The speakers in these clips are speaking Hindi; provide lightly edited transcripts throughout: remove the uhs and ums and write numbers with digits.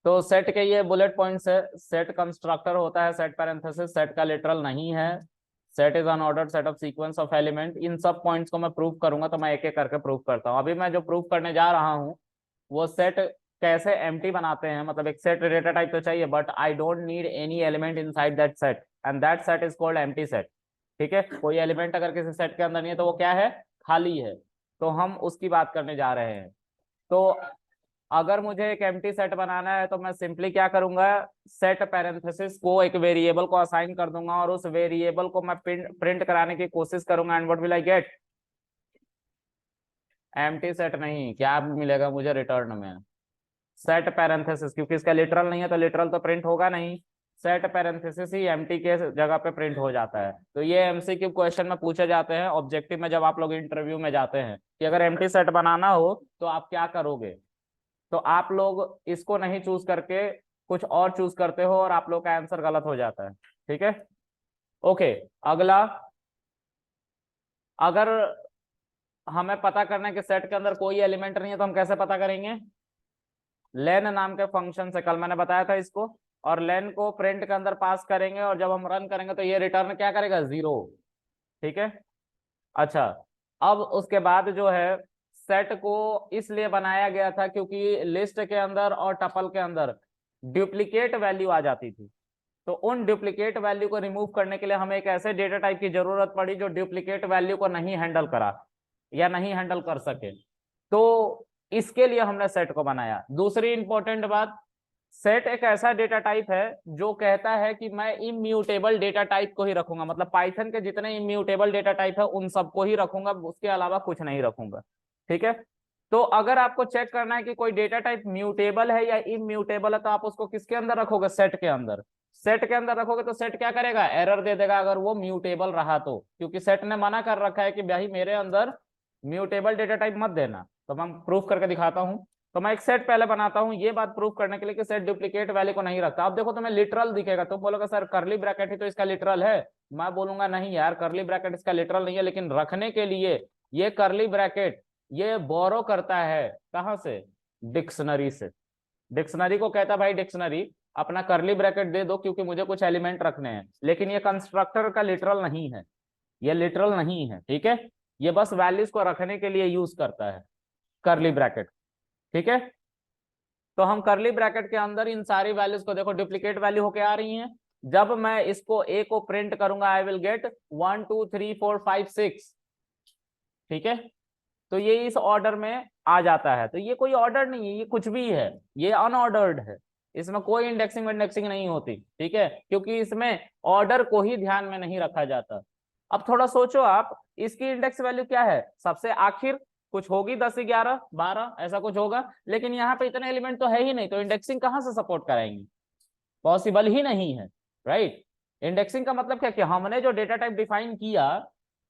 तो सेट के ये बुलेट पॉइंट्स है। सेट कंस्ट्रक्टर होता है, सेट पैरेंथेसिस सेट का लिटरल नहीं है। Set is unordered set of sequence of element. इन सब पॉइंट्स को मैं प्रूव करूंगा, तो मैं एक एक करके प्रूव करता हूँ। अभी मैं जो प्रूव करने जा रहा हूँ वो सेट कैसे एम्प्टी बनाते हैं। मतलब एक सेट डेटा टाइप तो चाहिए, but I don't need any element inside that set, and that set is called empty set. ठीक है, कोई एलिमेंट अगर किसी सेट के अंदर नहीं है तो वो क्या है, खाली है। तो हम उसकी बात करने जा रहे हैं। तो अगर मुझे एक एम्प्टी सेट बनाना है तो मैं सिंपली क्या करूंगा, सेट पैरेंथेसिस को एक वेरिएबल को असाइन कर दूंगा और उस वेरिएबल को मैं प्रिंट कराने की कोशिश करूंगा। And what will I get, empty set नहीं, क्या मिलेगा मुझे रिटर्न में, सेट पैरेंथेसिस। क्योंकि इसका लिटरल नहीं है तो लिटरल तो प्रिंट होगा नहीं, सेट पैरेंथेसिस ही एम्प्टी के जगह पे प्रिंट हो जाता है। तो ये एमसीक्यू क्वेश्चन में पूछे जाते हैं ऑब्जेक्टिव में, जब आप लोग इंटरव्यू में जाते हैं कि अगर एम्प्टी सेट बनाना हो तो आप क्या करोगे। तो आप लोग इसको नहीं चूज करके कुछ और चूज करते हो और आप लोग का आंसर गलत हो जाता है। ठीक है, ओके। अगला, अगर हमें पता करना है कि सेट के अंदर कोई एलिमेंट नहीं है तो हम कैसे पता करेंगे, लेन नाम के फंक्शन से, कल मैंने बताया था इसको। और लेन को प्रिंट के अंदर पास करेंगे और जब हम रन करेंगे तो ये रिटर्न क्या करेगा, 0। ठीक है, अच्छा। अब उसके बाद जो है, सेट को इसलिए बनाया गया था क्योंकि लिस्ट के अंदर और टपल के अंदर डुप्लीकेट वैल्यू आ जाती थी। तो उन डुप्लीकेट वैल्यू को रिमूव करने के लिए हमें एक ऐसे डेटा टाइप की जरूरत पड़ी जो डुप्लीकेट वैल्यू को नहीं हैंडल करा या नहीं हैंडल कर सके। तो इसके लिए हमने सेट को बनाया। दूसरी इंपॉर्टेंट बात, सेट एक ऐसा डेटा टाइप है जो कहता है कि मैं इम्यूटेबल डेटा टाइप को ही रखूंगा। मतलब पाइथन के जितने इम्यूटेबल डेटा टाइप है उन सबको ही रखूंगा, उसके अलावा कुछ नहीं रखूंगा। ठीक है, तो अगर आपको चेक करना है कि कोई डेटा टाइप म्यूटेबल है या इम्यूटेबल है तो आप उसको किसके अंदर रखोगे, सेट के अंदर। सेट के अंदर रखोगे तो सेट क्या करेगा, एरर दे देगा अगर वो म्यूटेबल रहा तो, क्योंकि सेट ने मना कर रखा है कि भाई मेरे अंदर म्यूटेबल डेटा टाइप मत देना। तो मैं प्रूफ करके दिखाता हूँ। तो मैं एक सेट पहले बनाता हूँ ये बात प्रूव करने के लिए कि सेट डुप्लीकेट वैल्यू को नहीं रखता। अब देखो तुम्हें लिटरल दिखेगा, तुम बोलोगे सर करली ब्रैकेट ही तो इसका लिटरल है। मैं बोलूंगा नहीं यार, करली ब्रैकेट इसका लिटरल नहीं है, लेकिन रखने के लिए ये करली ब्रैकेट ये बोरो करता है कहां से, डिक्शनरी से। डिक्शनरी को कहता है भाई डिक्शनरी अपना करली ब्रैकेट दे दो क्योंकि मुझे कुछ एलिमेंट रखने हैं। लेकिन ये कंस्ट्रक्टर का लिटरल नहीं है, ये लिटरल नहीं है। ठीक है, ये बस वैल्यूज को रखने के लिए यूज करता है करली ब्रैकेट। ठीक है, तो हम करली ब्रैकेट के अंदर इन सारी वैल्यूज को देखो डुप्लीकेट वैल्यू होके आ रही हैं। जब मैं इसको ए को प्रिंट करूंगा आई विल गेट 1 2 3 4 5 6। ठीक है, तो ये इस ऑर्डर में आ जाता है। तो ये कोई ऑर्डर नहीं है, ये कुछ भी है, ये अनऑर्डर्ड है। इसमें कोई इंडेक्सिंग विंडेक्सिंग नहीं होती। ठीक है, क्योंकि इसमें ऑर्डर को ही ध्यान में नहीं रखा जाता। अब थोड़ा सोचो आप, इसकी इंडेक्स वैल्यू क्या है, सबसे आखिर कुछ होगी, 10 11 12 ऐसा कुछ होगा। लेकिन यहाँ पे इतने एलिमेंट तो है ही नहीं, तो इंडेक्सिंग कहाँ से सपोर्ट कराएंगी, पॉसिबल ही नहीं है। राइट, इंडेक्सिंग का मतलब क्या कि हमने जो डेटा टाइप डिफाइन किया,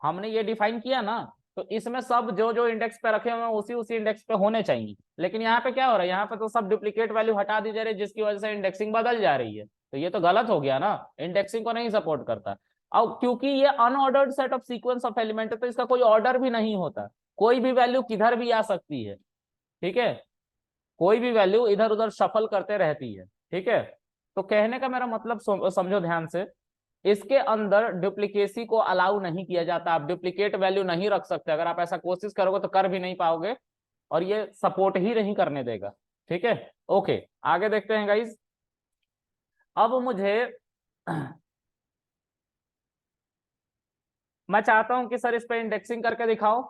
हमने ये डिफाइन किया ना, तो इसमें सब जो जो इंडेक्स पे रखे हुए हैं उसी उसी इंडेक्स पे होने चाहिए। लेकिन यहाँ पे क्या हो रहा है, यहाँ पे तो सब डुप्लीकेट वैल्यू हटा दी जा रही है जिसकी वजह से इंडेक्सिंग बदल जा रही है। तो ये तो गलत हो गया ना, इंडेक्सिंग को नहीं सपोर्ट करता। अब क्योंकि ये unordered set of sequence of element है तो इसका कोई ऑर्डर भी नहीं होता, कोई भी वैल्यू किधर भी आ सकती है। ठीक है, कोई भी वैल्यू इधर उधर शफल करते रहती है। ठीक है, तो कहने का मेरा मतलब समझो ध्यान से, इसके अंदर डुप्लीकेसी को अलाउ नहीं किया जाता। आप डुप्लीकेट वैल्यू नहीं रख सकते, अगर आप ऐसा कोशिश करोगे तो कर भी नहीं पाओगे, और ये सपोर्ट ही नहीं करने देगा। ठीक है, ओके, आगे देखते हैं गाइज। अब मुझे मैं चाहता हूं कि सर इस पे इंडेक्सिंग करके दिखाओ।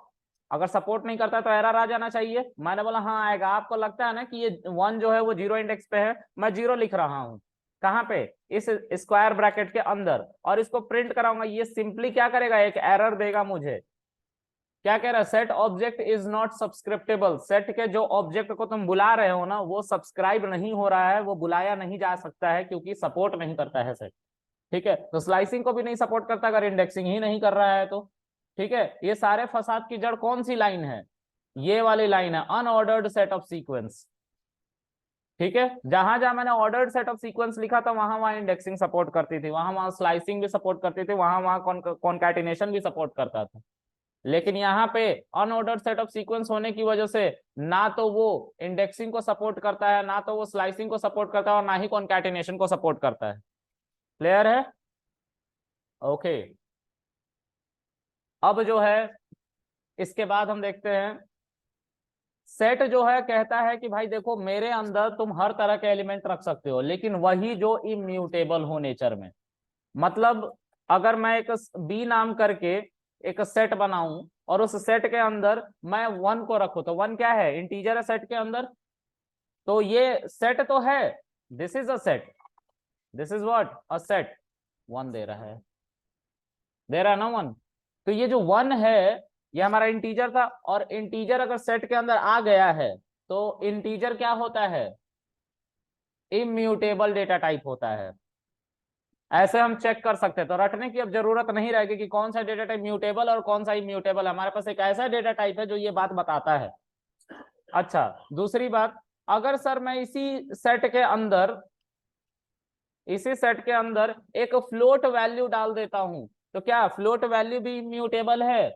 अगर सपोर्ट नहीं करता तो एरर आ जाना चाहिए। मैंने बोला हाँ आएगा। आपको लगता है ना कि ये 1 जो है वो 0 इंडेक्स पे है, मैं 0 लिख रहा हूं कहाँ पे, इस स्क्वायर ब्रैकेट के अंदर, और इसको प्रिंट कराऊंगा। ये सिंपली क्या करेगा, एक एरर देगा मुझे। क्या कह रहा है, set object is not subscriptable. Set के जो ऑब्जेक्ट को तुम बुला रहे हो ना वो सब्सक्राइब नहीं हो रहा है, वो बुलाया नहीं जा सकता है क्योंकि सपोर्ट नहीं करता है सेट। ठीक है, तो स्लाइसिंग को भी नहीं सपोर्ट करता अगर इंडेक्सिंग ही नहीं कर रहा है तो। ठीक है, ये सारे फसाद की जड़ कौन सी लाइन है, ये वाली लाइन है, अनऑर्डर्ड सेट ऑफ सीक्वेंस। ठीक है, जहां जहां मैंने ऑर्डर्ड सेट ऑफ सीक्वेंस लिखा था वहां वहां इंडेक्सिंग सपोर्ट करती थी, वहां वहां स्लाइसिंग भी सपोर्ट करती थी, वहां वहां कॉन्कैटिनेशन भी सपोर्ट करता था। लेकिन यहाँ पे अनऑर्डर्ड सेट ऑफ सीक्वेंस होने की वजह से ना तो वो इंडेक्सिंग को सपोर्ट करता है, ना तो वो स्लाइसिंग को सपोर्ट करता है, और ना ही कॉन्कैटिनेशन को सपोर्ट करता है। क्लियर है? ओके। अब जो है इसके बाद हम देखते हैं, सेट जो है कहता है कि भाई देखो मेरे अंदर तुम हर तरह के एलिमेंट रख सकते हो, लेकिन वही जो इम्यूटेबल हो नेचर में। मतलब अगर मैं एक बी नाम करके एक सेट बनाऊं और उस सेट के अंदर मैं वन को रखूं, तो वन क्या है? इंटीजर है सेट के अंदर। तो ये सेट तो है, this is a set, this is what a set. One दे रहा है, दे रहा है ना वन। तो ये जो वन है ये हमारा इंटीजर था, और इंटीजर अगर सेट के अंदर आ गया है तो इंटीजर क्या होता है? इम्यूटेबल डेटा टाइप होता है। ऐसे हम चेक कर सकते हैं, तो रटने की अब जरूरत नहीं रहेगी कि कौन सा डेटा टाइप म्यूटेबल और कौन सा इम्यूटेबल। हमारे पास एक ऐसा डेटा टाइप है जो ये बात बताता है। अच्छा, दूसरी बात, अगर सर मैं इसी सेट के अंदर एक फ्लोट वैल्यू डाल देता हूं, तो क्या फ्लोट वैल्यू भी इम्यूटेबल है?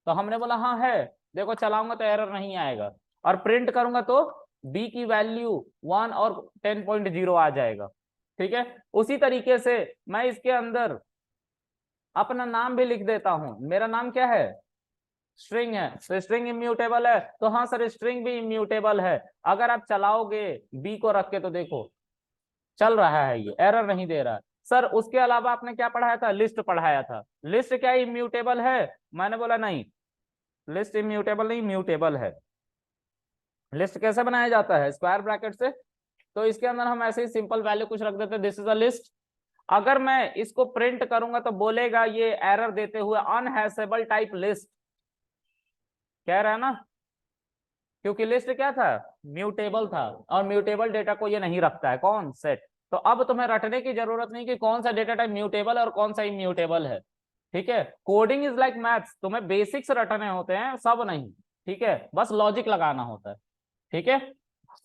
तो हमने बोला हाँ है। देखो चलाऊंगा तो एरर नहीं आएगा, और प्रिंट करूंगा तो बी की वैल्यू 1 और 10.0 आ जाएगा। ठीक है, उसी तरीके से मैं इसके अंदर अपना नाम भी लिख देता हूं। मेरा नाम क्या है? स्ट्रिंग है, तो स्ट्रिंग इम्यूटेबल है, तो हाँ सर स्ट्रिंग भी इम्यूटेबल है। अगर आप चलाओगे बी को रख के तो देखो चल रहा है, ये एरर नहीं दे रहा है। सर उसके अलावा आपने क्या पढ़ाया था? लिस्ट पढ़ाया था। लिस्ट क्या इम्यूटेबल है? मैंने बोला नहीं, लिस्ट इम्यूटेबल नहीं, म्यूटेबल है। लिस्ट कैसे बनाया जाता है? स्क्वायर ब्रैकेट से। तो इसके अंदर हम ऐसे ही सिंपल वैल्यू कुछ रख देते हैं, दिस इज अ लिस्ट। अगर मैं इसको प्रिंट करूंगा तो बोलेगा ये एरर देते हुए अनहैशेबल टाइप लिस्ट, कह रहा है ना, क्योंकि लिस्ट क्या था? म्यूटेबल था, और म्यूटेबल डेटा को ये नहीं रखता है। कौन? सेट। तो अब तुम्हें रटने की जरूरत नहीं कि कौन सा डेटा टाइप म्यूटेबल है और कौन सा इम्यूटेबल है। ठीक है, कोडिंग इज लाइक मैथ्स, तुम्हें बेसिक्स रटने होते हैं, सब नहीं। ठीक है, बस लॉजिक लगाना होता है। ठीक है,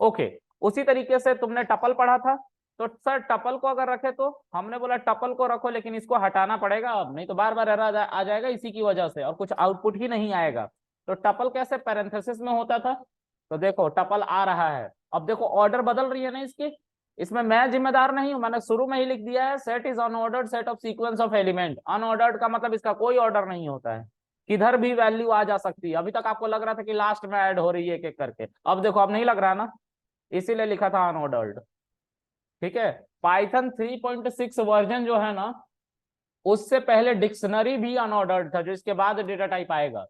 ओके। उसी तरीके से तुमने टपल पढ़ा था, तो सर टपल को अगर रखे तो हमने बोला टपल को रखो, लेकिन इसको हटाना पड़ेगा अब, नहीं तो बार बार एरर आ जाएगा इसी की वजह से, और कुछ आउटपुट ही नहीं आएगा। तो टपल कैसे पैरेंथेसिस में होता था? तो देखो टपल आ रहा है, अब देखो ऑर्डर बदल रही है ना इसकी। इसमें मैं जिम्मेदार नहीं हूं, मैंने शुरू में ही लिख दिया है set is unordered set of sequence of element. Unordered का मतलब इसका कोई ऑर्डर नहीं होता है, किधर भी वैल्यू आ जा सकती है। अभी तक आपको लग रहा था कि लास्ट में ऐड हो रही है एक एक करके, अब देखो अब नहीं लग रहा ना, इसीलिए लिखा था अनऑर्डर्ड। ठीक है, पाइथन 3.6 वर्जन जो है ना, उससे पहले डिक्शनरी भी अनऑर्डर्ड था, जो इसके बाद डेटा टाइप आएगा।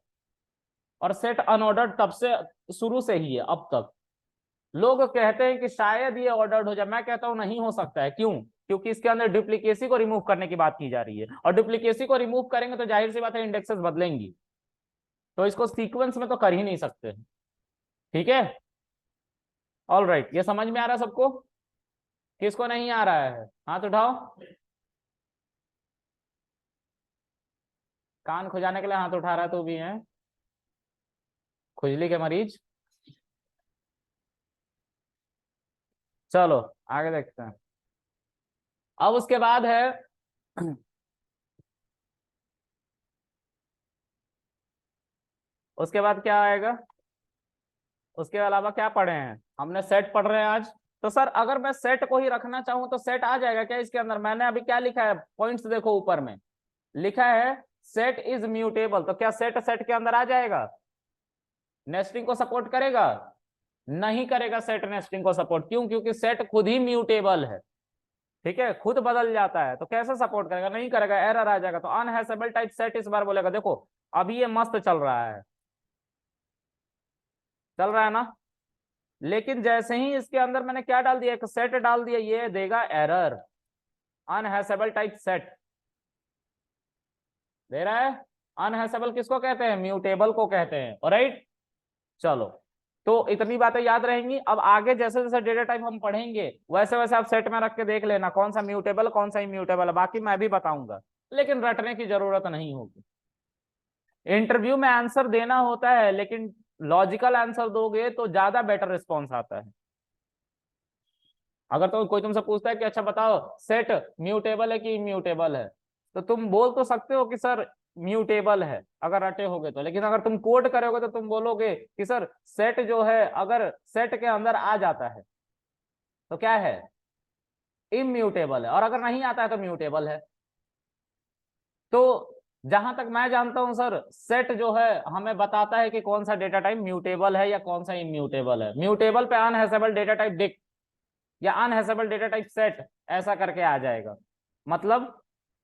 और सेट अनऑर्डर्ड तब से शुरू से ही है अब तक। लोग कहते हैं कि शायद ये ऑर्डर्ड हो जाए, मैं कहता हूं नहीं हो सकता है। क्यों? क्योंकि इसके अंदर डुप्लीकेसी को रिमूव करने की बात की जा रही है, और डुप्लीकेसी को रिमूव करेंगे तो जाहिर सी बात है इंडेक्सेस बदलेंगी, तो इसको सीक्वेंस में तो कर ही नहीं सकते। ठीक है, ऑल राइट, ये समझ में आ रहा है सबको? किसको नहीं आ रहा है हाथ उठाओ। कान खुजाने के लिए हाथ उठा रहा है तू भी है, खुजली के मरीज। चलो आगे देखते हैं। अब उसके बाद है उसके बाद क्या आएगा? उसके अलावा क्या पढ़े हैं हमने? सेट पढ़ रहे हैं आज। तो सर अगर मैं सेट को ही रखना चाहूं तो सेट आ जाएगा क्या इसके अंदर? मैंने अभी क्या लिखा है, पॉइंट्स देखो ऊपर में लिखा है सेट इज म्यूटेबल, तो क्या सेट सेट के अंदर आ जाएगा? नेस्टिंग को सपोर्ट करेगा? नहीं करेगा सेट नेस्टिंग को सपोर्ट। क्यों? क्योंकि सेट खुद ही म्यूटेबल है। ठीक है, खुद बदल जाता है, तो कैसे सपोर्ट करेगा? नहीं करेगा, एरर आ जाएगा। तो अनहैशेबल टाइप सेट इस बार बोलेगा देखो अभी ये मस्त चल रहा है, चल रहा है ना, लेकिन जैसे ही इसके अंदर मैंने क्या डाल दिया, एक सेट डाल दिया, ये देगा एरर। अनहैशेबल टाइप सेट दे रहा है। अनहैशेबल किसको कहते हैं? म्यूटेबल को कहते हैं। ऑलराइट, चलो, तो इतनी बातें याद रहेंगी। अब आगे जैसे जैसे डेटा टाइप हम पढ़ेंगे वैसे वैसे आप सेट में रख के देख लेना कौन सा म्यूटेबल कौन सा इम्यूटेबल है, बाकी मैं भी बताऊंगा, लेकिन रटने की जरूरत नहीं होगी। इंटरव्यू में आंसर देना होता है, लेकिन लॉजिकल आंसर दोगे तो ज्यादा बेटर रिस्पॉन्स आता है। अगर तो कोई तुमसे पूछता है कि अच्छा बताओ सेट म्यूटेबल है कि इम्यूटेबल है, तो तुम बोल तो सकते हो कि सर म्यूटेबल है अगर रटे होगे तो, लेकिन अगर तुम कोड करोगे तो तुम बोलोगे कि सर सेट जो है अगर सेट के अंदर आ जाता है तो क्या है, इम्यूटेबल है, और अगर नहीं आता है तो म्यूटेबल है। तो जहां तक मैं जानता हूं सर, सेट जो है हमें बताता है कि कौन सा डेटा टाइप म्यूटेबल है या कौन सा इम्यूटेबल है। म्यूटेबल पे अनहैशेबल डेटा टाइप डिक्ट या अनहैशेबल डेटा टाइप सेट ऐसा करके आ जाएगा। मतलब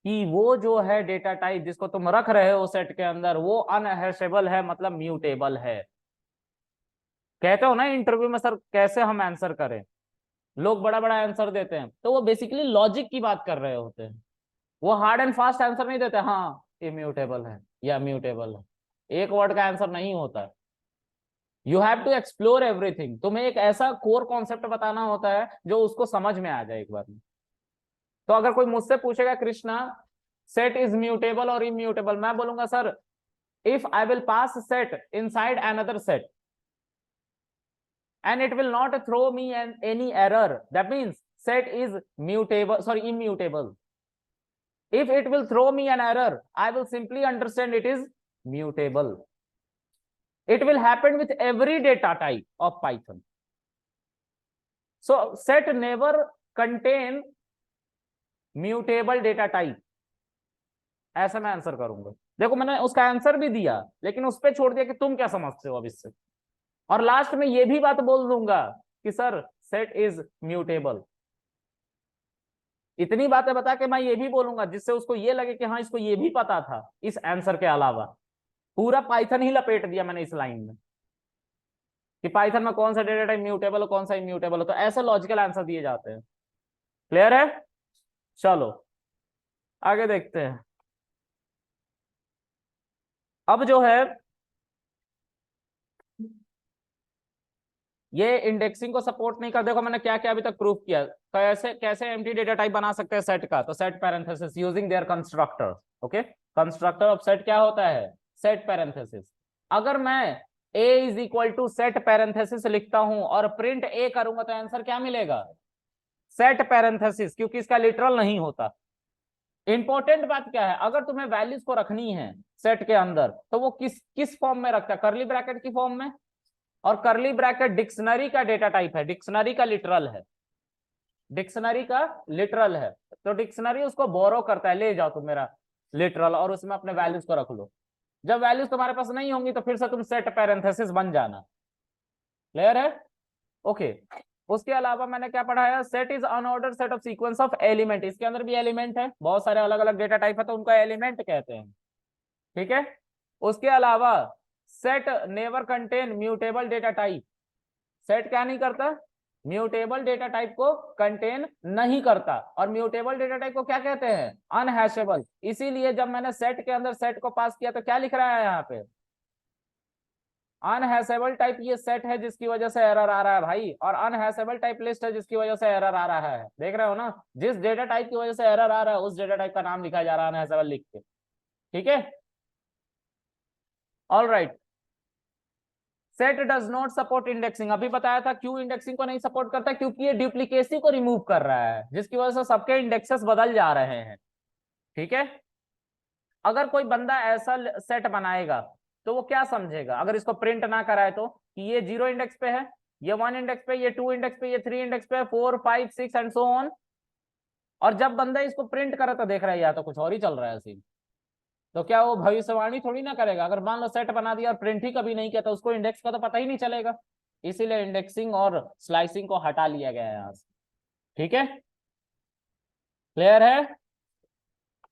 कि वो जो है डेटा टाइप जिसको तुम रख रहे हो सेट के अंदर वो अनहैशेबल है, मतलब म्यूटेबल है। कहते हो ना इंटरव्यू में सर कैसे हम आंसर करें, लोग बड़ा बड़ा आंसर देते हैं, तो वो बेसिकली लॉजिक की बात कर रहे होते हैं, वो हार्ड एंड फास्ट आंसर नहीं देते, हाँ इम्यूटेबल है या म्यूटेबल है, एक वर्ड का आंसर नहीं होता। You have to explore everything, तुम्हें एक ऐसा कोर कॉन्सेप्ट बताना होता है जो उसको समझ में आ जाए एक बार में। तो अगर कोई मुझसे पूछेगा कृष्णा सेट इज म्यूटेबल और इम्यूटेबल, मैं बोलूंगा sir if I will pass set inside another set and it will not throw me any error, that means set is mutable, sorry, immutable. If it will throw me an error, I will simply understand it is mutable. It will happen with every data type of Python. So set never contain mutable data type, ऐसा मैं आंसर करूंगा। देखो मैंने उसका आंसर भी दिया लेकिन उस पर छोड़ दिया कि तुम क्या समझते हो अब इससे, और लास्ट में ये भी बात बोल दूंगा कि सर सेट इज म्यूटेबल। इतनी बातें बता के मैं ये भी बोलूंगा जिससे उसको ये लगे कि हाँ इसको ये भी पता था इस आंसर के अलावा। पूरा पाइथन ही लपेट दिया मैंने इस लाइन में कि पाइथन में कौन सा डेटा टाइप म्यूटेबल हो कौन सा इम्यूटेबल हो, तो ऐसे लॉजिकल आंसर दिए जाते हैं। क्लियर है? चलो आगे देखते हैं। अब जो है ये इंडेक्सिंग को सपोर्ट नहीं कर, देखो मैंने क्या क्या अभी तक प्रूफ किया, कैसे कैसे एम्प्टी डेटा टाइप बना सकते हैं सेट का, तो set parenthesis using their constructor. Okay, constructor of set क्या होता है, सेट पैरेंथेसिस। अगर मैं a is equal to set parenthesis लिखता हूं और प्रिंट a करूंगा तो आंसर क्या मिलेगा, सेट पैरेंथेसिस, क्योंकि इसका लिटरल नहीं होता। इंपॉर्टेंट बात क्या है, अगर तुम्हें वैल्यूज को रखनी है सेट के अंदर तो वो किस किस फॉर्म में रखता है, करली ब्रैकेट की फॉर्म में, और करली ब्रैकेट डिक्शनरी का डेटा टाइप है, डिक्शनरी का लिटरल है, डिक्शनरी का लिटरल है। तो डिक्शनरी उसको बोरो करता है, ले जाओ तुम मेरा लिटरल और उसमें अपने वैल्यूज को रख लो। जब वैल्यूज तुम्हारे पास नहीं होंगी तो फिर से तुम सेट पैरेंथेसिस बन जाना। क्लियर है? ओके। उसके अलावा मैंने क्या पढ़ाया, set is unordered set of sequence of element, इसके अंदर भी एलिमेंट है, बहुत सारे अलग अलग डेटा टाइप है तो उनको एलिमेंट कहते हैं। ठीक है। उसके अलावा set never contain mutable data type, set क्या नहीं करता, म्यूटेबल डेटा टाइप को कंटेन नहीं करता, और म्यूटेबल डेटा टाइप को क्या कहते हैं, अनहैशेबल। इसीलिए जब मैंने सेट के अंदर सेट को पास किया तो क्या लिख रहा है यहाँ पे, अनहैशेबल टाइप ये सेट है जिसकी वजह से एरर आ रहा है भाई, और अनहैशेबल टाइप लिस्ट है जिसकी वजह से एरर आ रहा है। देख रहे हो ना, जिस डेटा टाइप की वजह से एरर आ रहा है उस डेटा टाइप का नाम लिखा जा रहा है अनहैशेबल लिख के। ठीक है, all right. Set does not support indexing, अभी बताया था क्यों इंडेक्सिंग को नहीं सपोर्ट करता, क्योंकि ये डुप्लीकेसी को रिमूव कर रहा है जिसकी वजह से सबके इंडेक्सेस बदल जा रहे हैं। ठीक है। अगर कोई बंदा ऐसा सेट बनाएगा तो वो क्या समझेगा अगर इसको प्रिंट ना कराए तो, कि ये 0 इंडेक्स पे है, ये 1 इंडेक्स पे, ये 2 इंडेक्स पे, ये 3 इंडेक्स पे, 4 5 6 एंड सो ऑन। और जब बंदा इसको प्रिंट करे तो देख रहा है या तो कुछ और ही चल रहा है सीन, तो क्या वो भविष्यवाणी थोड़ी ना करेगा। अगर मान लो सेट बना दिया और प्रिंट ही कभी नहीं किया तो उसको इंडेक्स का तो पता ही नहीं चलेगा। इसीलिए इंडेक्सिंग और स्लाइसिंग को हटा लिया गया है यहाँ से। ठीक है, क्लियर है?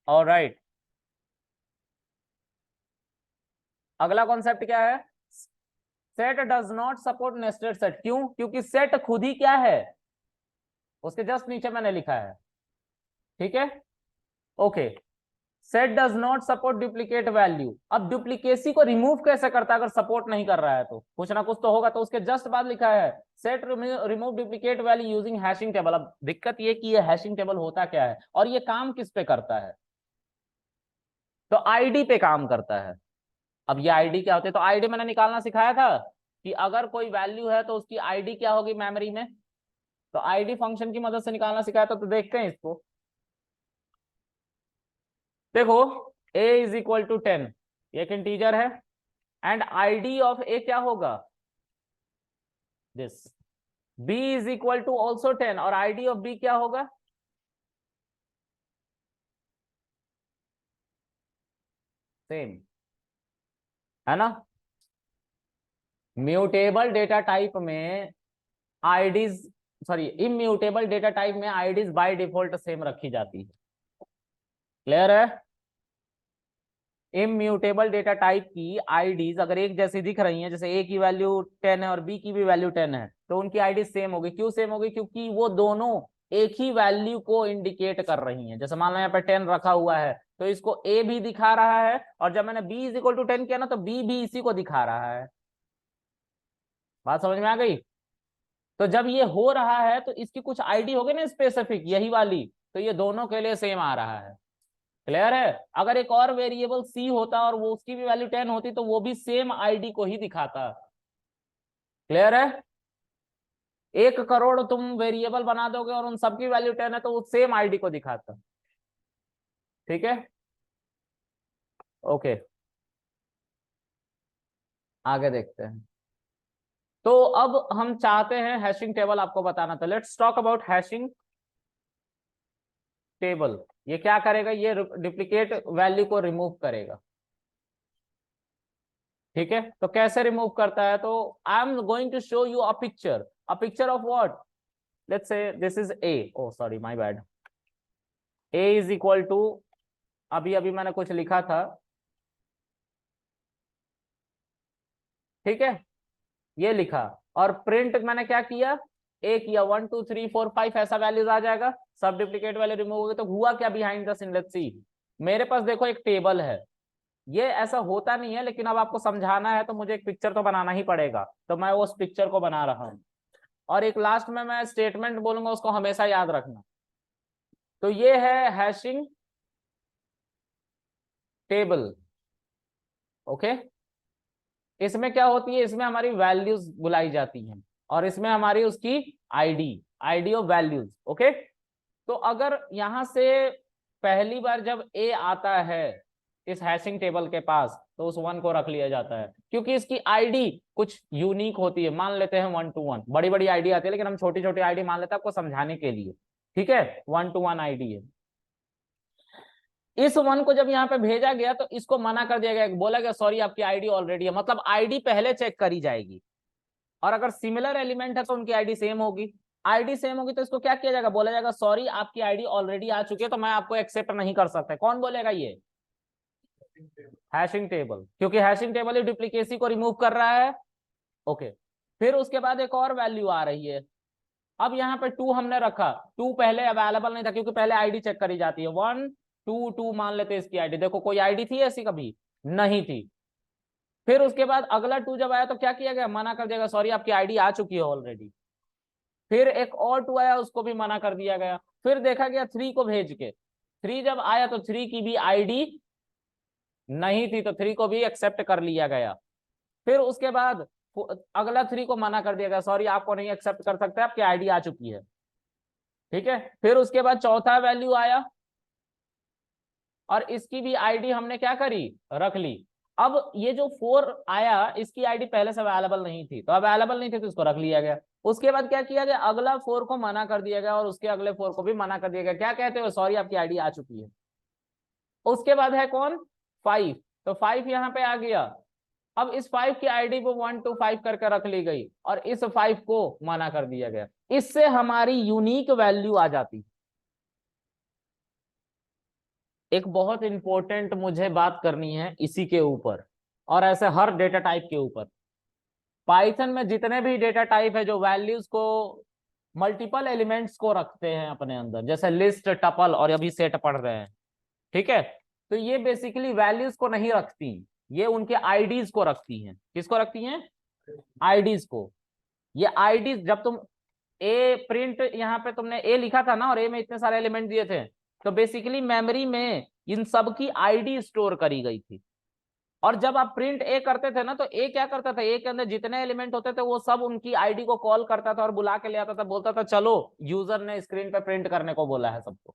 ऑलराइट। अगला कॉन्सेप्ट क्या है, set does not support nested set. क्यों? क्योंकि सेट खुद ही क्या है, उसके जस्ट नीचे मैंने लिखा है। ठीक है, okay. Set does not support duplicate value, अब डुप्लीकेसी को रिमूव कैसे करता है अगर सपोर्ट नहीं कर रहा है तो कुछ ना कुछ तो होगा, तो उसके जस्ट बाद लिखा है set remove duplicate value using hashing table. अब दिक्कत ये कि ये हैशिंग टेबल होता क्या है और ये काम किस पे करता है, तो आईडी पे काम करता है। अब ये आईडी क्या होती है, तो आईडी मैंने निकालना सिखाया था कि अगर कोई वैल्यू है तो उसकी आईडी क्या होगी मेमोरी में, तो आईडी फंक्शन की मदद से निकालना सिखाया था। तो देखते हैं इसको। देखो a इज इक्वल टू 10, एक इंटीजर है, एंड आईडी ऑफ ए क्या होगा, this, b is equal to also 10, और आईडी ऑफ b क्या होगा, सेम, है ना। म्यूटेबल डेटा टाइप में IDs, sorry immutable data type में आईडीज बाय डिफॉल्ट सेम रखी जाती है। क्लियर है। इम्यूटेबल डेटा टाइप की आईडीज अगर एक जैसी दिख रही हैं, जैसे ए की वैल्यू 10 है और बी की भी वैल्यू 10 है, तो उनकी आईडी सेम होगी। क्यों सेम होगी, क्योंकि वो दोनों एक ही वैल्यू को इंडिकेट कर रही हैं। जैसे मान लो यहाँ पे 10 रखा हुआ है, तो इसको ए भी दिखा रहा है, और जब मैंने बी इज इक्वल टू 10 किया ना, तो बी भी इसी को दिखा रहा है। बात समझ में आ गई। तो जब ये हो रहा है तो इसकी कुछ आईडी होगी ना स्पेसिफिक, यही वाली, तो ये दोनों के लिए सेम आ रहा है। क्लियर है। अगर एक और वेरिएबल सी होता और वो उसकी भी वैल्यू 10 होती, तो वो भी सेम आईडी को ही दिखाता। क्लियर है। 1 करोड़ तुम वेरिएबल बना दोगे और उन सबकी वैल्यू 10 है, तो वो सेम आईडी को दिखाता। ठीक है, ओके, आगे देखते हैं। तो अब हम चाहते हैं हैशिंग टेबल आपको बताना, तो let's talk about hashing table. ये क्या करेगा, ये डुप्लीकेट वैल्यू को रिमूव करेगा। ठीक है, तो कैसे रिमूव करता है, तो I am going to show you a picture of what, let's say this is a, oh sorry my bad, a is equal to, अभी अभी मैंने कुछ लिखा था, ठीक है, ये लिखा, और प्रिंट मैंने क्या किया, ए किया, 1 2 3 4 5 ऐसा वैल्यूज आ जाएगा, सब डुप्लीकेट वैल्यू रिमूव हो गई। तो हुआ क्या behind the scene, let's see. मेरे पास देखो एक टेबल है, ये ऐसा होता नहीं है, लेकिन अब आपको समझाना है तो मुझे एक पिक्चर तो बनाना ही पड़ेगा, तो मैं उस पिक्चर को बना रहा हूं। और एक लास्ट में मैं स्टेटमेंट बोलूंगा, उसको हमेशा याद रखना। तो ये है हैशिंग टेबल। ओके, इसमें क्या होती है, इसमें हमारी वैल्यूज बुलाई जाती हैं, और इसमें हमारी उसकी ID, ID of values. Okay, तो अगर यहां से पहली बार जब ए आता है इस हैशिंग टेबल के पास, तो उस 1 को रख लिया जाता है, क्योंकि इसकी आईडी कुछ यूनिक होती है। मान लेते हैं 1 to 1, बड़ी बड़ी आईडी आती है, लेकिन हम छोटी छोटी आईडी मान लेते हैं आपको समझाने के लिए। ठीक है, 1 to 1 आईडी है। इस 1 को जब यहाँ पे भेजा गया, तो इसको मना कर दिया गया, बोला गया सॉरी आपकी आईडी ऑलरेडी है, मतलब आईडी पहले चेक करी जाएगी, और अगर सिमिलर एलिमेंट है तो उनकी आईडी सेम होगी। आईडी सेम होगी तो इसको क्या किया जाएगा, बोला जाएगा सॉरी आपकी आईडी ऑलरेडी आ चुकी है, तो मैं आपको एक्सेप्ट नहीं कर सकता। कौन बोलेगा, ये हैशिंग टेबल, क्योंकि हैशिंग टेबल ही डुप्लीकेसी को रिमूव कर रहा है। ओके, फिर उसके बाद एक और वैल्यू आ रही है। अब यहाँ पे 2 हमने रखा, 2 पहले अवेलेबल नहीं था, क्योंकि पहले आईडी चेक करी जाती है। 1 2 2 मान लेते हैं इसकी आईडी, देखो कोई आईडी थी ऐसी, कभी नहीं थी। फिर उसके बाद अगला 2 जब आया तो क्या किया गया, मना कर दिया सॉरी आपकी आईडी आ चुकी है ऑलरेडी। फिर एक और 2 आया, उसको भी मना कर दिया गया। फिर देखा गया 3 को भेज के, 3 जब आया तो 3 की भी आईडी नहीं थी, तो 3 को भी एक्सेप्ट कर लिया गया। फिर उसके बाद अगला 3 को मना कर दिया गया, सॉरी आपको नहीं एक्सेप्ट कर सकते, आपकी आईडी आ चुकी है। ठीक है, फिर उसके बाद चौथा वैल्यू आया, और इसकी भी आईडी हमने क्या करी, रख ली। अब ये जो 4 आया, इसकी आईडी पहले से अवेलेबल नहीं थी, तो अवेलेबल नहीं थी तो इसको रख लिया गया। उसके बाद क्या किया गया, अगला 4 को मना कर दिया गया, और उसके अगले 4 को भी मना कर दिया गया। क्या कहते हो, सॉरी आपकी आईडी आ चुकी है। उसके बाद है कौन, 5, तो 5 यहाँ पे आ गया। अब इस 5 की आईडी को 1 to 5 करके रख ली गई, और इस 5 को मना कर दिया गया। इससे हमारी यूनिक वैल्यू आ जाती। एक बहुत इंपॉर्टेंट मुझे बात करनी है इसी के ऊपर, और ऐसे हर डेटा टाइप के ऊपर। पाइथन में जितने भी डेटा टाइप है जो वैल्यूज को, मल्टीपल एलिमेंट्स को रखते हैं अपने अंदर, जैसे लिस्ट, टपल और अभी सेट पढ़ रहे हैं, ठीक है, तो ये बेसिकली वैल्यूज को नहीं रखती, ये उनके आईडीज को रखती हैं। किसको रखती हैं, आईडीज को। ये आईडीज जब तुम ए प्रिंट, यहाँ पे तुमने ए लिखा था ना, और ए में इतने सारे एलिमेंट दिए थे, तो बेसिकली मेमोरी में इन सब की आईडी स्टोर करी गई थी। और जब आप प्रिंट ए करते थे ना, तो ए क्या करता था, ए के अंदर जितने एलिमेंट होते थे वो सब उनकी आईडी को कॉल करता था और बुला के ले आता था, बोलता था चलो यूजर ने स्क्रीन पे प्रिंट करने को बोला है सबको।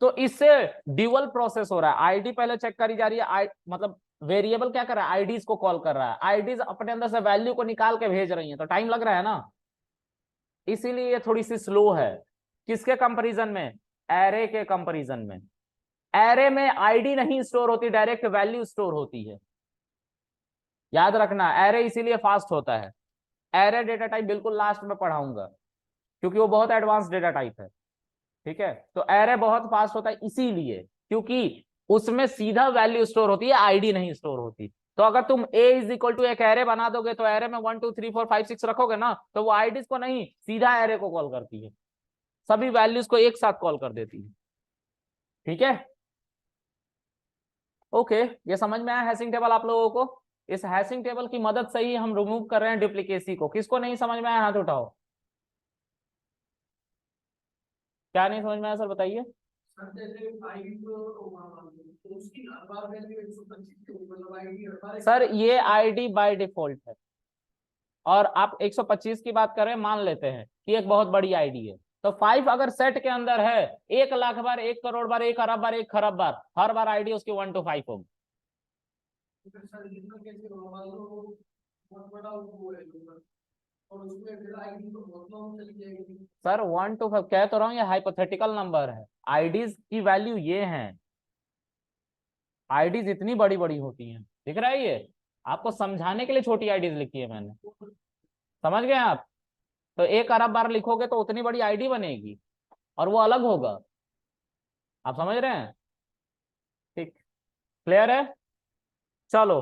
तो इससे ड्यूअल प्रोसेस हो रहा है, आईडी पहले चेक करी जा रही है, मतलब वेरिएबल क्या कर रहा है, आईडीज को कॉल कर रहा है, आईडीज अपने अंदर से वैल्यू को निकाल के भेज रही है, तो टाइम लग रहा है ना, इसीलिए ये थोड़ी सी स्लो है। किसके कंपैरिजन में, एरे के कंपैरिजन में। एरे में आईडी नहीं स्टोर होती, डायरेक्ट वैल्यू स्टोर होती है, याद रखना, एरे इसीलिए फास्ट होता है। एरे डेटा टाइप बिल्कुल लास्ट में पढ़ाऊंगा, क्योंकि वो बहुत एडवांस डेटा टाइप है, ठीक है। तो एरे बहुत फास्ट होता है इसीलिए, क्योंकि उसमें सीधा वैल्यू स्टोर होती है, आईडी नहीं स्टोर होती। तो अगर तुम a इज इक्वल टू एक एरे बना दोगे, तो एरे में 1 2 3 4 5 6 रखोगे ना, तो वो आईडीज को नहीं, सीधा एरे को कॉल करती है, सभी वैल्यूज को एक साथ कॉल कर देती है, ठीक है। ओके, ये समझ में आया हैशिंग टेबल आप लोगों को। इस हैशिंग टेबल की मदद से ही हम रिमूव कर रहे हैं डुप्लीकेसी को। किसको नहीं समझ में आया हाथ उठाओ। क्या नहीं समझ में आया सर, बताइए। सर ये आईडी बाय डिफॉल्ट है, और आप 125 की बात करें, मान लेते हैं कि एक बहुत बड़ी आईडी है, तो 5 अगर सेट के अंदर है, 1 लाख बार, 1 करोड़ बार, 1 अरब बार, 1 खरब बार, हर बार आईडी उसकी 1 to 5 होगी। सर 1 to 5 कह तो रहा हूँ, ये हाइपोथेटिकल नंबर है, आईडीज की वैल्यू ये है, आईडीज इतनी बड़ी बड़ी होती हैं, दिख रहा है ये, आपको समझाने के लिए छोटी आईडीज लिखी है मैंने, समझ गए आप। तो 1 अरब बार लिखोगे तो उतनी बड़ी आईडी बनेगी, और वो अलग होगा, आप समझ रहे हैं, ठीक, क्लियर है। चलो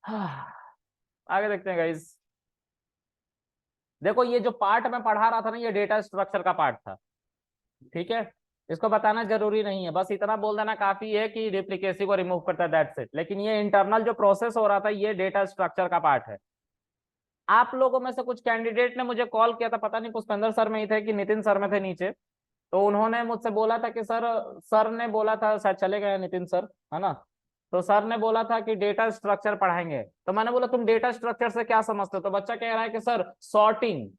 आगे देखते हैं गाइस। देखो ये जो पार्ट मैं पढ़ा रहा था ना, ये डेटा स्ट्रक्चर का पार्ट था, ठीक है। इसको बताना जरूरी नहीं है, बस इतना बोल देना काफी है कि डुप्लीकेसी को रिमूव करता है, दैट्स इट। लेकिन ये इंटरनल जो प्रोसेस हो रहा था, ये डेटा स्ट्रक्चर का पार्ट है। आप लोगों में से कुछ कैंडिडेट ने मुझे कॉल किया था, पता नहीं पुष्पेंद्र सर में ही थे कि नितिन सर में थे नीचे, तो उन्होंने मुझसे बोला था कि सर ने बोला था, शायद चले गए नितिन सर, है ना, तो सर ने बोला था कि डेटा स्ट्रक्चर पढ़ाएंगे। तो मैंने बोला तुम डेटा स्ट्रक्चर से क्या समझते हो, तो बच्चा कह रहा है कि सर सॉर्टिंग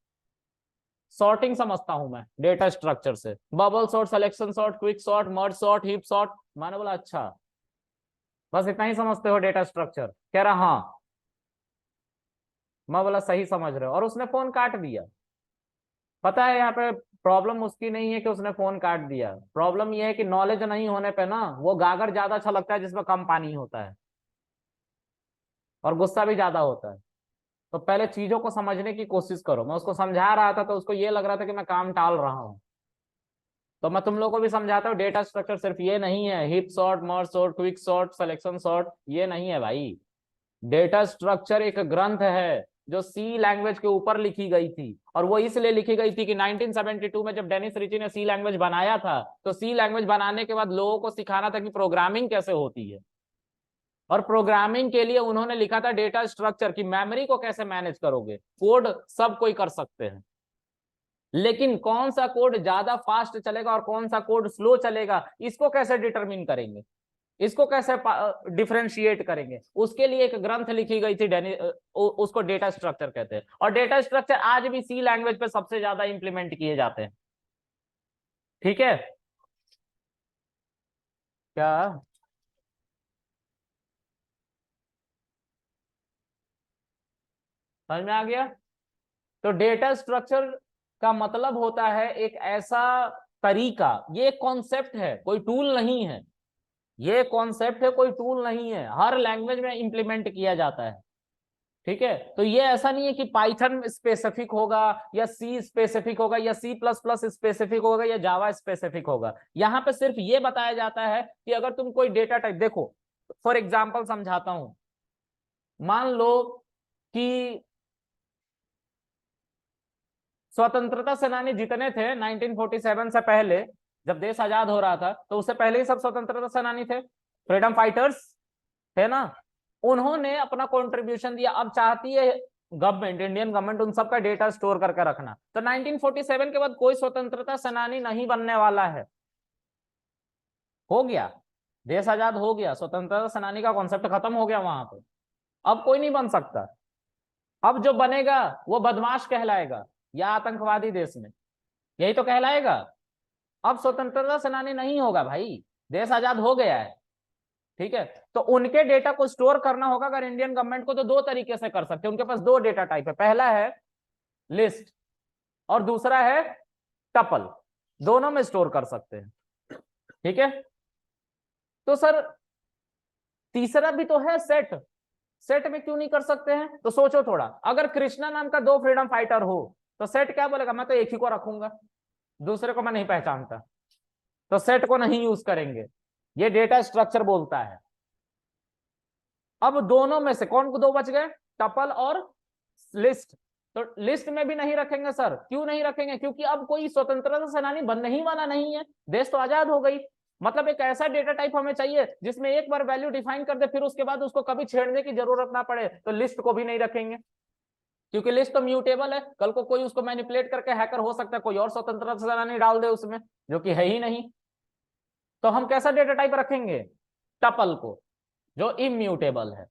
सॉर्टिंग समझता हूं मैं डेटा स्ट्रक्चर से, bubble sort, selection sort, quick sort, merge sort, heap sort. मैंने बोला अच्छा, बस इतना ही समझते हो डेटा स्ट्रक्चर, कह रहा हाँ। मैं बोला सही समझ रहे हो, और उसने फोन काट दिया। पता है यहाँ पे प्रॉब्लम उसकी नहीं है कि उसने फोन काट दिया, प्रॉब्लम ये है कि नॉलेज नहीं होने पे ना, वो गागर ज्यादा अच्छा लगता है जिसमें कम पानी होता है, और गुस्सा भी ज्यादा होता है। तो पहले चीजों को समझने की कोशिश करो। मैं उसको समझा रहा था तो उसको ये लग रहा था कि मैं काम टाल रहा हूँ, तो मैं तुम लोगों को भी समझाता हूँ, डेटा स्ट्रक्चर सिर्फ ये नहीं है, hip sort, merge sort, quick sort, selection sort, ये नहीं है भाई। डेटा स्ट्रक्चर एक ग्रंथ है जो सी लैंग्वेज के ऊपर लिखी गई थी, और वो इसलिए लिखी गई थी कि 1972 में जब डेनिस रिची ने सी लैंग्वेज बनाया था, तो सी लैंग्वेज बनाने के बाद लोगों को सिखाना था कि प्रोग्रामिंग कैसे होती है, और प्रोग्रामिंग के लिए उन्होंने लिखा था डेटा स्ट्रक्चर की मेमोरी को कैसे मैनेज करोगे। कोड सब कोई कर सकते हैं, लेकिन कौन सा कोड ज्यादा फास्ट चलेगा और कौन सा कोड स्लो चलेगा, इसको कैसे डिटरमिन करेंगे, इसको कैसे डिफरेंशिएट करेंगे, उसके लिए एक ग्रंथ लिखी गई थी, उसको डेटा स्ट्रक्चर कहते हैं। और डेटा स्ट्रक्चर आज भी सी लैंग्वेज पे सबसे ज्यादा इंप्लीमेंट किए जाते हैं, ठीक है। क्या समझ में आ गया। तो डेटा स्ट्रक्चर का मतलब होता है एक ऐसा तरीका, ये कॉन्सेप्ट है, कोई टूल नहीं है, ये कॉन्सेप्ट है, कोई टूल नहीं है, हर लैंग्वेज में इंप्लीमेंट किया जाता है, ठीक है। तो ये ऐसा नहीं है कि पाइथन स्पेसिफिक होगा, या सी स्पेसिफिक होगा, या सी प्लस प्लस स्पेसिफिक होगा, या जावा स्पेसिफिक होगा। यहाँ पे सिर्फ ये बताया जाता है कि अगर तुम कोई डेटा टाइप देखो, फॉर एग्जाम्पल समझाता हूं, मान लो कि स्वतंत्रता सेनानी जितने थे 1947 से पहले, जब देश आजाद हो रहा था, तो उससे पहले ही सब स्वतंत्रता सेनानी थे, फ्रीडम फाइटर्स थे ना, उन्होंने अपना कंट्रीब्यूशन दिया। अब चाहती है गवर्नमेंट, इंडियन गवर्नमेंट, उन सबका डेटा स्टोर करके रखना। तो 1947 के बाद कोई स्वतंत्रता सेनानी नहीं बनने वाला है, हो गया, देश आजाद हो गया, स्वतंत्रता सेनानी का कॉन्सेप्ट खत्म हो गया वहां पे, अब कोई नहीं बन सकता। अब जो बनेगा वो बदमाश कहलाएगा, या आतंकवादी देश में, यही तो कहलाएगा। अब स्वतंत्रता सेनानी नहीं होगा भाई, देश आजाद हो गया है, ठीक है। तो उनके डेटा को स्टोर करना होगा अगर इंडियन गवर्नमेंट को, तो दो तरीके से कर सकते हैं। उनके पास दो डेटा टाइप है, पहला है लिस्ट और दूसरा है टपल, दोनों में स्टोर कर सकते हैं, ठीक है। तो सर तीसरा भी तो है सेट, सेट में क्यों नहीं कर सकते हैं? तो सोचो थोड़ा, अगर कृष्णा नाम का दो फ्रीडम फाइटर हो तो सेट क्या बोलेगा, मैं तो एक ही को रखूंगा, दूसरे को मैं नहीं पहचानता, तो सेट को नहीं यूज करेंगे, ये डेटा स्ट्रक्चर बोलता है। अब दोनों में से कौन को दो बच गए, टपल और लिस्ट। तो लिस्ट में भी नहीं रखेंगे सर, क्यों नहीं रखेंगे? क्योंकि अब कोई स्वतंत्रता सेनानी बनने ही वाला नहीं है, देश तो आजाद हो गई। मतलब एक ऐसा डेटा टाइप हमें चाहिए जिसमें एक बार वैल्यू डिफाइन कर दे, फिर उसके बाद उसको कभी छेड़ने की जरूरत ना पड़े, तो लिस्ट को भी नहीं रखेंगे, क्योंकि लिस्ट तो म्यूटेबल है, कल को कोई उसको मैनिपुलेट करके हैकर हो सकता है, कोई और स्वतंत्रता सेनानी डाल दे उसमें, जो कि है ही नहीं। तो हम कैसा डेटा टाइप रखेंगे, टपल को, जो इम्यूटेबल है।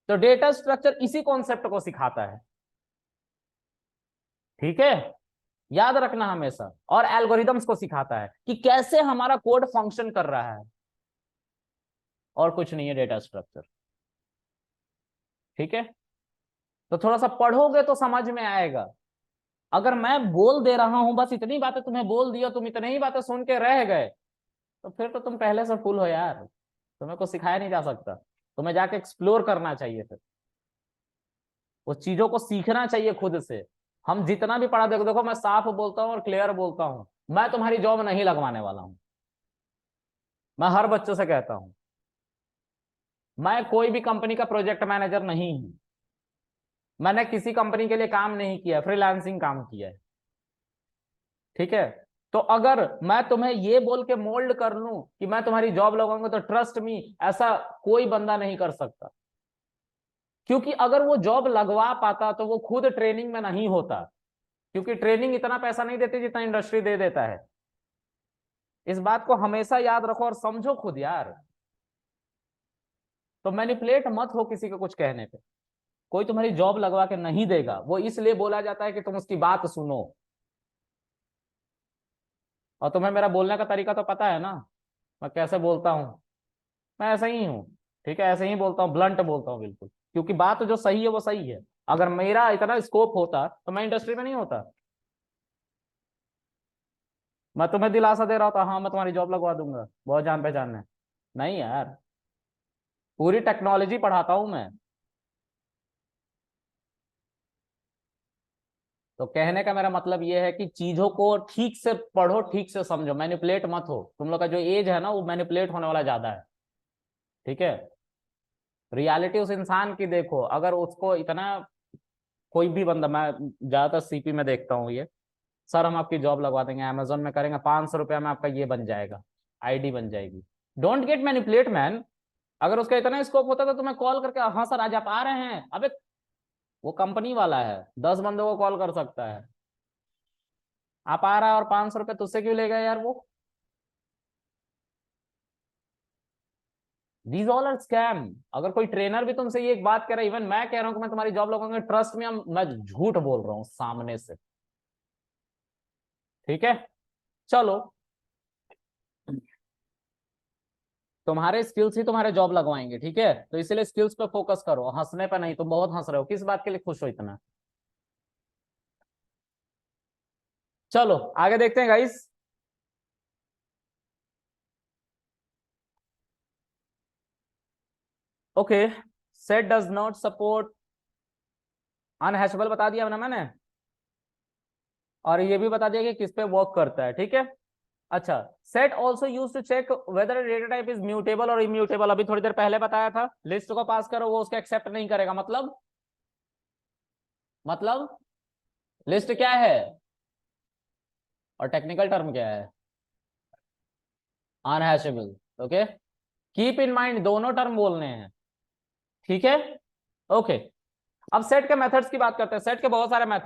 तो डेटा स्ट्रक्चर इसी कॉन्सेप्ट को सिखाता है, ठीक है, याद रखना हमेशा। और एल्गोरिदम्स को सिखाता है कि कैसे हमारा कोड फंक्शन कर रहा है, और कुछ नहीं है डेटा स्ट्रक्चर, ठीक है। तो थोड़ा सा पढ़ोगे तो समझ में आएगा। अगर मैं बोल दे रहा हूं, बस इतनी बातें तुम्हें बोल दिया, तुम इतनी ही बातें सुन के रह गए, तो फिर तो तुम पहले से फुल हो यार, तुम्हें को सिखाया नहीं जा सकता, तुम्हें जाके एक्सप्लोर करना चाहिए, फिर उस चीजों को सीखना चाहिए खुद से। हम जितना भी पढ़ा, देखो देखो मैं साफ बोलता हूँ और क्लियर बोलता हूँ, मैं तुम्हारी जॉब नहीं लगवाने वाला हूँ। मैं हर बच्चों से कहता हूँ, मैं कोई भी कंपनी का प्रोजेक्ट मैनेजर नहीं हूं, मैंने किसी कंपनी के लिए काम नहीं किया, फ्रीलांसिंग काम किया है, ठीक है। तो अगर मैं तुम्हें ये बोल के मोल्ड कर लूं कि मैं तुम्हारी जॉब लगाऊंगा, तो ट्रस्ट मी, ऐसा कोई बंदा नहीं कर सकता। क्योंकि अगर वो जॉब लगवा पाता तो वो खुद ट्रेनिंग में नहीं होता, क्योंकि ट्रेनिंग इतना पैसा नहीं देती जितना इंडस्ट्री दे देता है। इस बात को हमेशा याद रखो और समझो खुद यार। तो मैनिपुलेट मत हो किसी को कुछ कहने पे, कोई तुम्हारी जॉब लगवा के नहीं देगा, वो इसलिए बोला जाता है कि तुम उसकी बात सुनो। और तुम्हें मेरा बोलने का तरीका तो पता है ना, मैं कैसे बोलता हूँ, मैं ऐसा ही हूँ, ठीक है, ऐसे ही बोलता हूँ, ब्लंट बोलता हूँ बिल्कुल, क्योंकि बात जो सही है वो सही है। अगर मेरा इतना स्कोप होता तो मैं इंडस्ट्री में नहीं होता। मैं तुम्हें दिलासा दे रहा था, हाँ मैं तुम्हारी जॉब लगवा दूंगा, बहुत जान पहचान है, नहीं यार, पूरी टेक्नोलॉजी पढ़ाता हूं मैं। तो कहने का मेरा मतलब ये है कि चीजों को ठीक से पढ़ो, ठीक से समझो, मैनिपुलेट मत हो। तुम लोग का जो एज है ना, वो मैनिपुलेट होने वाला ज्यादा है, ठीक है। रियलिटी उस इंसान की देखो, अगर उसको इतना, कोई भी बंदा, मैं ज्यादातर सीपी में देखता हूँ ये, सर हम आपकी जॉब लगवा देंगे, अमेजोन में करेंगे, 500 रुपया में आपका ये बन जाएगा, आईडी बन जाएगी। Don't get manipulate man. अगर उसका इतना स्कोप होता तो तुम्हें कॉल करके, हाँ सर आज आप आ रहे हैं, अबे वो कंपनी वाला है, 10 बंदों को कॉल कर सकता है, आप आ रहा है और 500 रुपये तुझसे क्यों लेगा यार वो? These all are scam. अगर कोई ट्रेनर भी तुमसे ये एक बात कह रहा है, इवन मैं कह रहा हूं कि मैं तुम्हारी जॉब लगाऊंगा, ट्रस्ट में मैं झूठ बोल रहा हूँ सामने से, ठीक है। चलो, तुम्हारे स्किल्स ही तुम्हारे जॉब लगवाएंगे, ठीक है, तो इसीलिए स्किल्स पे फोकस करो, हंसने पे नहीं। तुम बहुत हंस रहे हो, किस बात के लिए खुश हो इतना? चलो आगे देखते हैं guys. Okay, set does not support unhashable, बता दिया ना मैंने, और ये भी बता दिया कि किस पे वर्क करता है, ठीक है। अच्छा, set also use to check whether data type is mutable और इम्यूटेबल, अभी थोड़ी देर पहले बताया था। लिस्ट को पास करो, वो उसको एक्सेप्ट नहीं करेगा, मतलब लिस्ट क्या है, और टेक्निकल टर्म क्या है, अनहैशेबल, ओके। कीप इन माइंड, दोनों टर्म बोलने हैं, ठीक है, ओके। अब सेट के मेथड्स की बात करते हैं। सेट के बहुत सारे मेथड